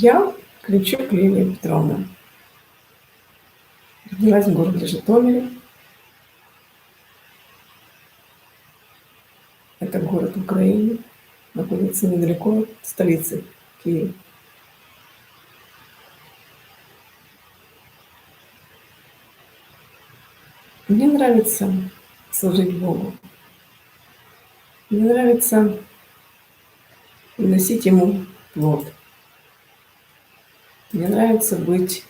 Я Климчук Лилия Петровна. Родилась в городе Житомире. Это город в Украине. Находится недалеко от столицы Киева. Мне нравится служить Богу. Мне нравится приносить Ему плод. Мне нравится быть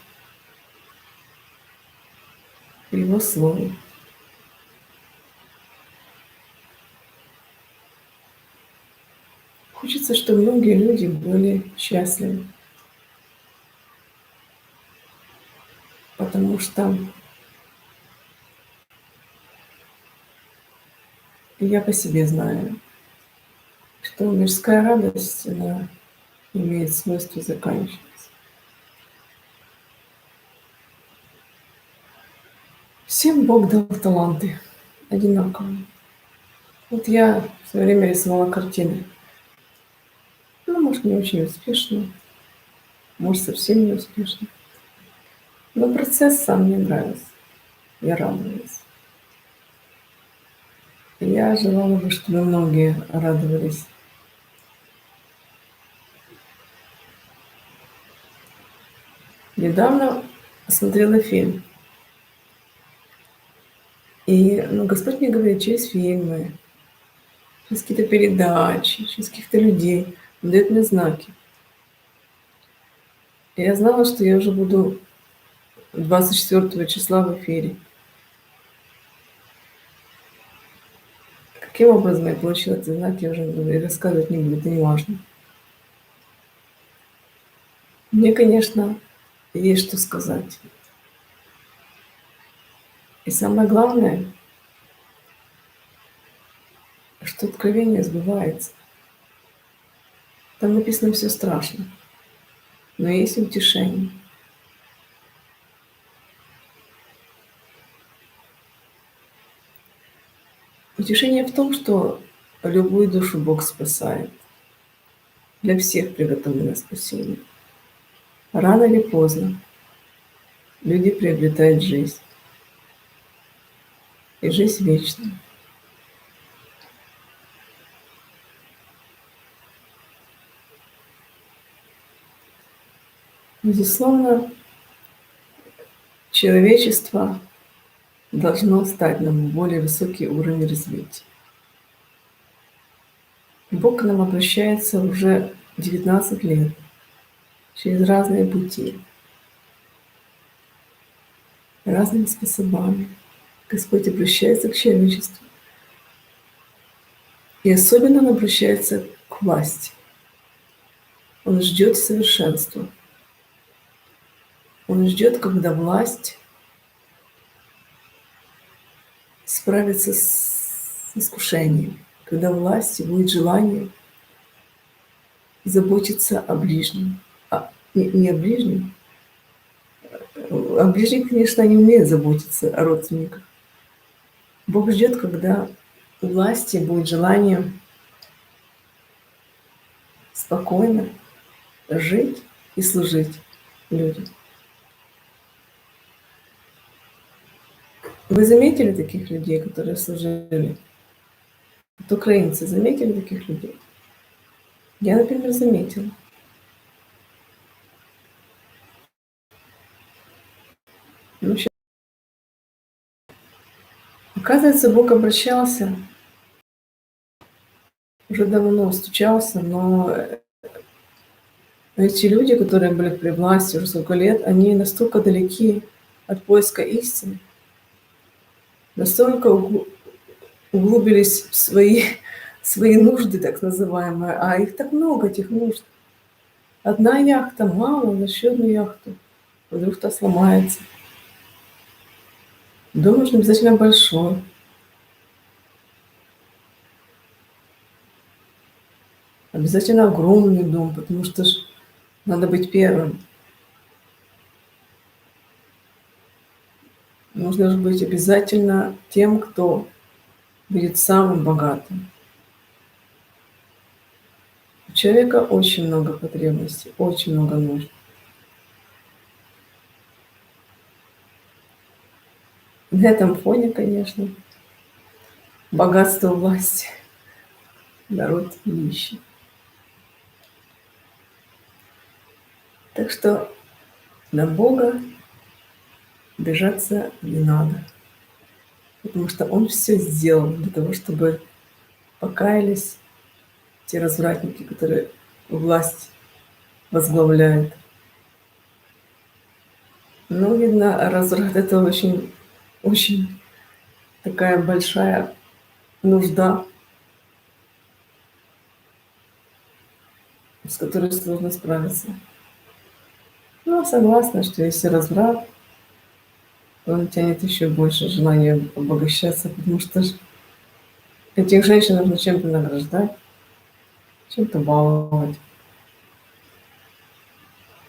в Его Слове. Хочется, чтобы многие люди были счастливы, потому что я по себе знаю, что мирская радость, она имеет свойство заканчиваться. Всем Бог дал таланты одинаковые. Вот я в свое время рисовала картины. Ну, может, не очень успешно, может, совсем не успешно. Но процесс сам мне нравился. Я радовалась. И я желала бы, чтобы многие радовались. Недавно смотрела фильм. И Господь мне говорит через фильмы, через какие-то передачи, через каких-то людей. Он дает мне знаки. И я знала, что я уже буду 24 числа в эфире. Каким образом я получила этот знак, я уже и рассказывать не буду, это не важно. Мне, конечно, есть что сказать. И самое главное, что откровение сбывается. Там написано все страшно, но есть утешение. Утешение в том, что любую душу Бог спасает. Для всех приготовлено спасение. Рано или поздно люди приобретают жизнь. И жизнь вечная. Безусловно, человечество должно стать на более высокий уровень развития. Бог к нам обращается уже 19 лет через разные пути, разными способами. Господь обращается к человечеству. И особенно Он обращается к власти. Он ждет совершенства. Он ждет, когда власть справится с искушением, когда у власти будет желание заботиться о ближнем. Не о ближнем. О ближнем, конечно, они умеют заботиться о родственниках. Бог ждет, когда у власти будет желание спокойно жить и служить людям. Вы заметили таких людей, которые служили? Вот украинцы заметили таких людей? Я, например, заметила. Оказывается, Бог обращался уже давно, стучался, но эти люди, которые были при власти уже сколько лет, они настолько далеки от поиска истины, настолько углубились в свои нужды, так называемые, а их так много, этих нужд. Одна яхта мало, на еще одну яхту. Вдруг та сломается. Дом нужно обязательно большой. Обязательно огромный дом, потому что ж надо быть первым. Нужно же быть обязательно тем, кто будет самым богатым. человека очень много потребностей, очень много нужд. На этом фоне, конечно, богатство, власть, народ нищий. Так что на Бога обижаться не надо, потому что Он все сделал для того, чтобы покаялись те развратники, которые власть возглавляют. Но, видно, разврат — это очень, очень такая большая нужда, с которой сложно справиться. Ну, согласна, что если разврат, то он тянет еще больше желания обогащаться, потому что ж этих женщин нужно чем-то награждать, чем-то баловать,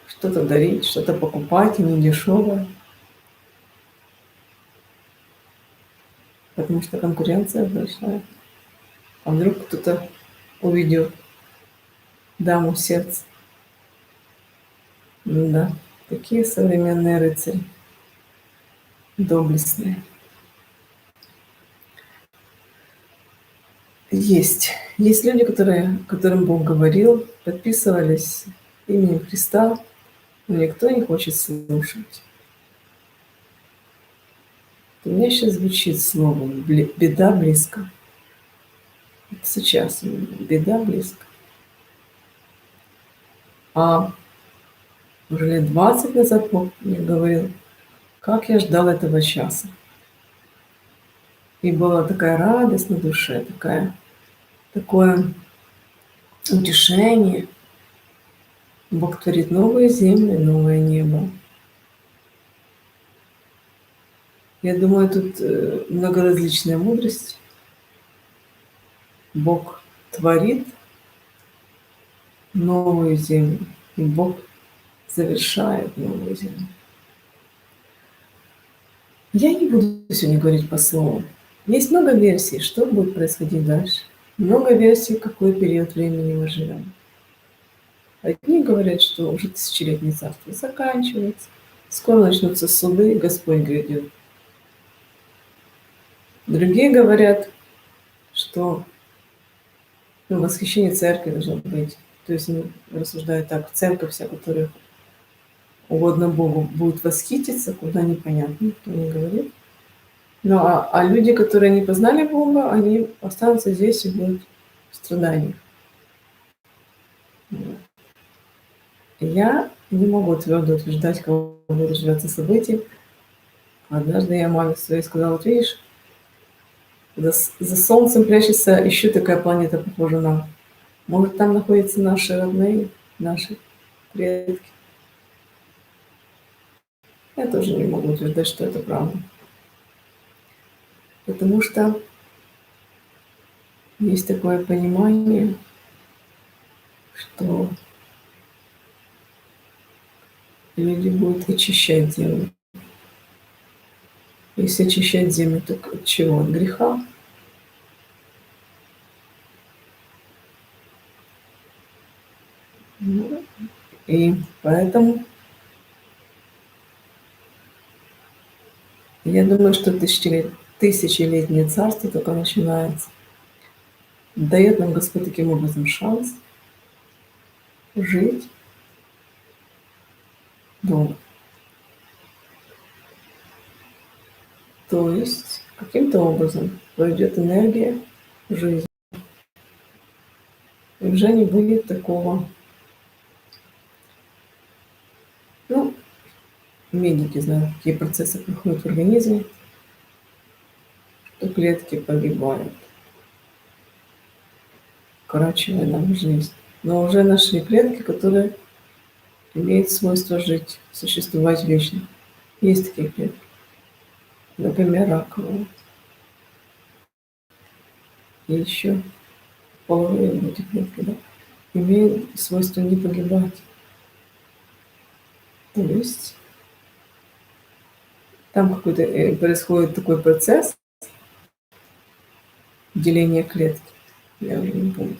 что-то дарить, что-то покупать, и не дешевое, потому что конкуренция большая. А вдруг кто-то уведет даму сердца? Ну да, такие современные рыцари, доблестные. Есть люди, которым Бог говорил, подписывались именем Христа, но никто не хочет слушать. У меня сейчас звучит слово «беда близко». Вот сейчас беда близко. А уже лет 20 назад Бог мне говорил, как я ждал этого часа. И была такая радость на душе, такое утешение. Бог творит новые земли, новое небо. Я думаю, тут многоразличная мудрость. Бог творит новую землю, и Бог завершает новую землю. Я не буду сегодня говорить по слову. Есть много версий, что будет происходить дальше. Много версий, какой период времени мы живем. Одни говорят, что уже тысячелетнее царство заканчивается, скоро начнутся суды, Господь грядет. Другие говорят, что восхищение церкви должно быть. То есть они рассуждают так, церковь вся, которая угодно Богу, будет восхититься, куда непонятно, никто не говорит. Ну а люди, которые не познали Бога, они останутся здесь и будут в страданиях. Я не могу твердо утверждать, кого будут развиваться события. Однажды я маме своей сказала, вот видишь, за Солнцем прячется еще такая планета, похожа на... Может, там находятся наши родные, наши предки. Я тоже не могу утверждать, что это правда. Потому что есть такое понимание, что люди будут очищать землю. Если очищать землю, то от чего? От греха. И поэтому я думаю, что тысячелетнее царство только начинается. Дает нам Господь таким образом шанс жить долго. То есть каким-то образом пройдет энергия жизни. И уже не будет такого... Ну, медики знают, какие процессы проходят в организме, что клетки погибают, укорачивая нам жизнь. Но уже нашли клетки, которые имеют свойство жить, существовать вечно. Есть такие клетки. Например, раковые. И еще половые эти клетки, да, имеют свойство не погибать. То есть там какой-то происходит такой процесс деления клетки, я уже не помню.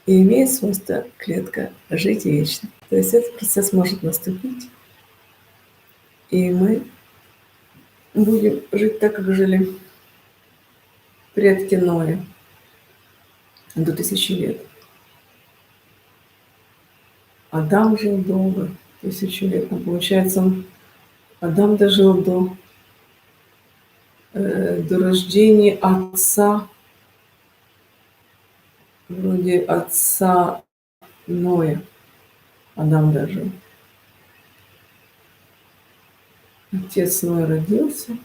и имеет свойство клетка жить вечно. То есть этот процесс может наступить, и мы будем жить так, как жили предки Ноя до 1000 лет. Адам жил долго, 1000 лет. Но получается, Адам дожил до рождения отца, вроде отца Ноя. Адам дожил. Отец Ноя родился,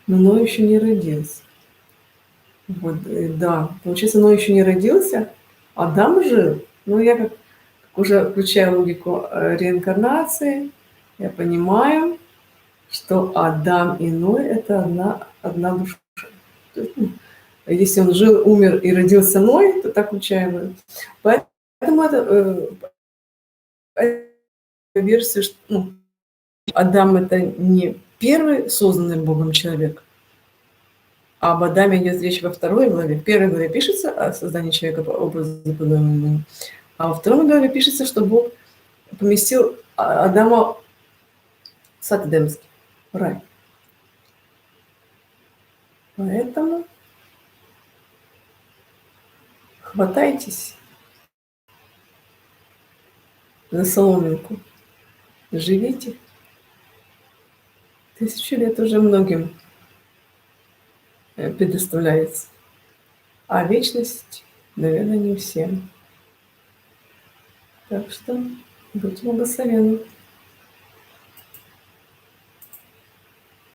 но Ной еще не родился. Вот, да, получается, Ной еще не родился, Адам жил. Но я как уже включаю логику реинкарнации, я понимаю, что Адам и Ной — это одна душа. То есть, если он жил, умер и родился Ной, то так включаем. Поэтому это версия, что Адам — это не первый созданный Богом человек, а об Адаме идет речь во 2 главе. В 1 главе пишется о создании человека по образу подобному, а во 2 главе пишется, что Бог поместил Адама в сад Эдемский, в рай. Поэтому хватайтесь за соломинку, живите. 1000 лет уже многим предоставляется, а вечность, наверное, не всем. Так что будьте благословенны.